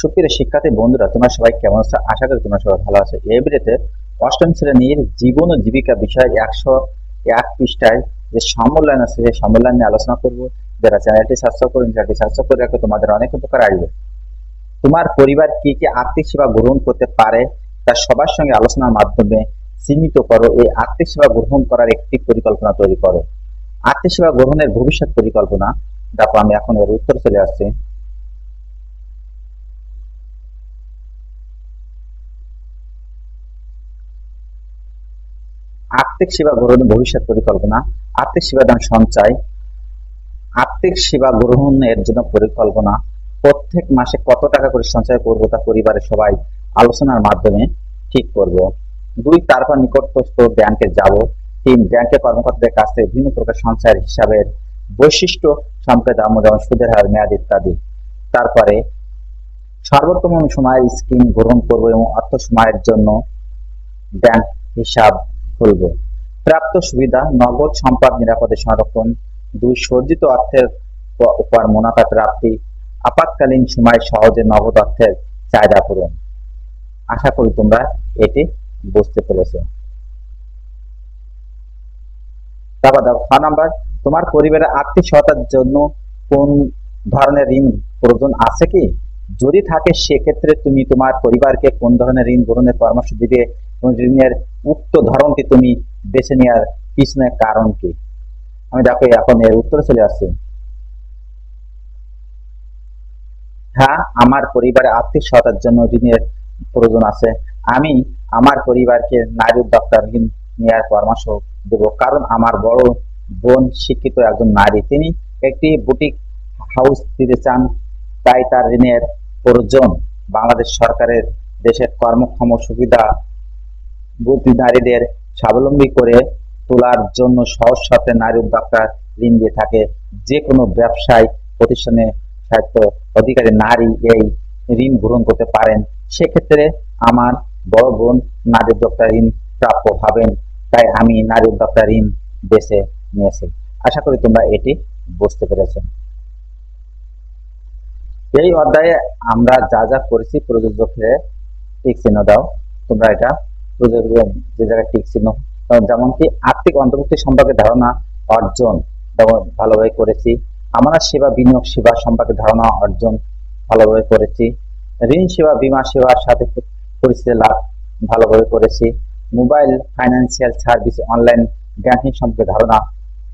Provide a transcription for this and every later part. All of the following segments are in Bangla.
সুপ্রিয় শিক্ষার্থী বন্ধুরা, তোমরা সবাই কেমন আছো? আশা করি তোমরা সবাই ভালো আছো। এই ভিডিওতে অষ্টম শ্রেণীর জীবন ও জীবিকা বিষয় 101 পৃষ্ঠায় যে সম্মেলন আছে সেই সম্মেলন নিয়ে আলোচনা করব। যারা চ্যানেলটি সাবস্ক্রাইব করেন, চ্যানেলটি সাবস্ক্রাইব করে রাখো, তোমাদের অনেক উপকার আসবে। তোমার পরিবার কি কি আর্থিক সেবা গ্রহণ করতে পারে তা সবার সঙ্গে আলোচনার মাধ্যমে চিহ্নিত করো। এই আর্থিক সেবা গ্রহণ করার একটি পরিকল্পনা তৈরি করো। আর্থিক সেবা গ্রহণের ভবিষ্যৎ পরিকল্পনা। দেখো, আমি এখন এর উত্তর চলে আসছি। আর্থিক সেবা গ্রহণের ভবিষ্যৎ পরিকল্পনা। আর্থিক সেবাদান সঞ্চয়। আর্থিক সেবা গ্রহণের জন্য পরিকল্পনা। প্রত্যেক মাসে কত টাকা করে সঞ্চয় করবো তা পরিবারের সবাই আলোচনার মাধ্যমে ঠিক করব। 2, তারপর নিকটস্থ ব্যাংকে যাব। 3, ব্যাংকের কর্মকর্তাদের কাছ থেকে বিভিন্ন প্রকার সঞ্চয়ের হিসাবের বৈশিষ্ট্য সম্পর্কে জানবো, যেমন সুদের হার, মেয়াদ ইত্যাদি। তারপরে সর্বোত্তম সময়ের স্কিম গ্রহণ করব এবং অর্থ সময়ের জন্য ব্যাংক হিসাব খুলব। প্রাপ্ত সুবিধা: নগদ সম্পদ নিরাপদে সংরক্ষণ। 2, সর্জিত অর্থের উপর মুনাফা প্রাপ্তি। আপাতকালীন সময় সহজে নগদ অর্থের চাহিদা পূরণ। আশা করি তোমরা এটি বুঝতে পেরেছ। তারপর দেখো 6 নাম্বার, তোমার পরিবারের আর্থিক সহায়তার জন্য কোন ধরনের ঋণ প্রয়োজন আছে কি? যদি থাকে, সেক্ষেত্রে তুমি তোমার পরিবারকে কোন ধরনের ঋণ গ্রহণের পরামর্শ দিবে এবং ঋণের উক্ত ধরনটি তুমি বেছে নেওয়ার পিছনে কারণ কি? আমি দেখো এখন এর উত্তরে চলে আসছি। হ্যাঁ, আমার পরিবারে আর্থিক সহায়তার জন্য ঋণের প্রয়োজন আছে। আমি আমার পরিবারকে নারী উদ্যোক্তা ঋণ নেওয়ার পরামর্শ দেব, কারণ আমার বড় বোন শিক্ষিত একজন নারী। তিনি একটি বুটিক হাউস দিতে চান, তাই তার ঋণের প্রয়োজন। বাংলাদেশ সরকারের দেশের কর্মক্ষম সুবিধা বুদ্ধি নারীদের স্বাবলম্বী করে তোলার জন্য সহজ শর্তে নারী উদ্যোক্তা ঋণ দিয়ে থাকে। যে কোনো ব্যবসায় প্রতিষ্ঠানে স্বায়ত্ত অধিকারী নারী এই ঋণ গ্রহণ করতে পারেন। সেক্ষেত্রে আমার বড় বোন নারী উদ্যোক্তা ঋণ প্রাপ্য হবেন, তাই আমি নারী উদ্যোক্তা ঋণ বেছে নিয়েছি। আশা করি তোমরা এটি বুঝতে পেরেছ। এই অধ্যায়ে আমরা যা যা করেছি প্রযোজকের টিক চিহ্ন দাও। তোমরা এটা যে জায়গায় টিক চিহ্ন, যেমন কি আর্থিক অন্তর্ভুক্তি সম্পর্কে ধারণা অর্জন ভালোভাবে করেছি। আমানত সেবা, বিনিয়োগ সেবা সম্পর্কে ধারণা অর্জন ভালোভাবে করেছি। ঋণ সেবা, বীমা সেবার সাথে পরিচিতি লাভ ভালোভাবে করেছি। Mobile financial service, online banking সম্পর্কে ধারণা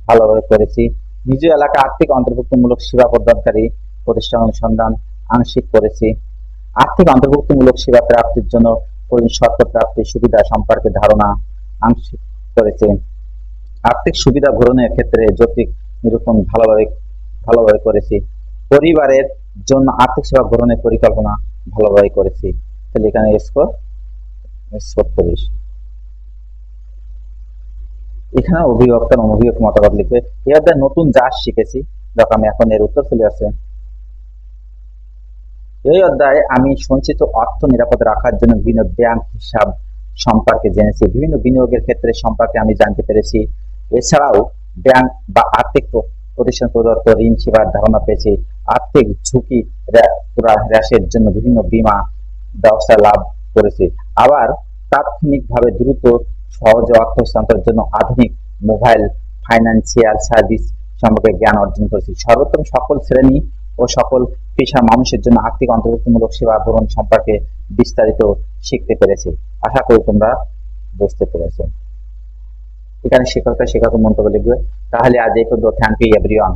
ভালোভাবে করেছি। নিজ এলাকা আর্থিক অন্তর্ভুক্তিমূলক সেবা প্রদানকারী প্রতিষ্ঠান অনুসন্ধান আংশিক করেছি। আর্থিক অন্তর্ভুক্তিমূলক সেবা প্রাপ্তির জন্য শর্ত প্রাপ্তির সুবিধা সম্পর্কে ধারণা আংশিক করেছে। আর্থিক সুবিধা গ্রহণের ক্ষেত্রে যৌক্তিক নিরূপণ ভালোভাবে করেছি। পরিবারের জন্য আর্থিক সেবা গ্রহণের পরিকল্পনা ভালোভাবে করেছি। তাহলে এখানে স্কোর 36। এখানে অভিভাবক অভিভাবক মতামত লিখবে। এই অধ্যায়ে নতুন যা শিখেছি, দেখো আমি এখন এর উত্তর চলে আসছে। এই অধ্যায়ে আমি সঞ্চিত অর্থ নিরাপদ রাখার জন্য বিভিন্ন ব্যাংক হিসাব সম্পর্কে জেনেছি। বিভিন্ন বিনিয়োগের ক্ষেত্রে সম্পর্কে আমি জানতে পেরেছি। এছাড়াও ব্যাংক বা আর্থিক প্রতিষ্ঠান প্রদত্ত ঋণ সেবার ধারণা পেয়েছি। আর্থিক ঝুঁকি হ্রাসের জন্য বিভিন্ন বীমা ব্যবস্থা লাভ করেছি। আবার তাৎক্ষণিকভাবে দ্রুত সহজে অর্থ হস্তান্তরের জন্য আধুনিক মোবাইল ফাইন্যান্সিয়াল সার্ভিস সম্পর্কে জ্ঞান অর্জন করেছি। সর্বোত্তম সকল শ্রেণী ও সকল পেশার মানুষের জন্য আর্থিক অন্তর্ভুক্তিমূলক সেবা গ্রহণ সম্পর্কে বিস্তারিত শিখতে পেরেছি। আশা করি তোমরা বুঝতে পেরেছ। এখানে শিক্ষক মন্তব্য লিখবে। তাহলে আজ এই পর্যন্ত। Thank you everyone.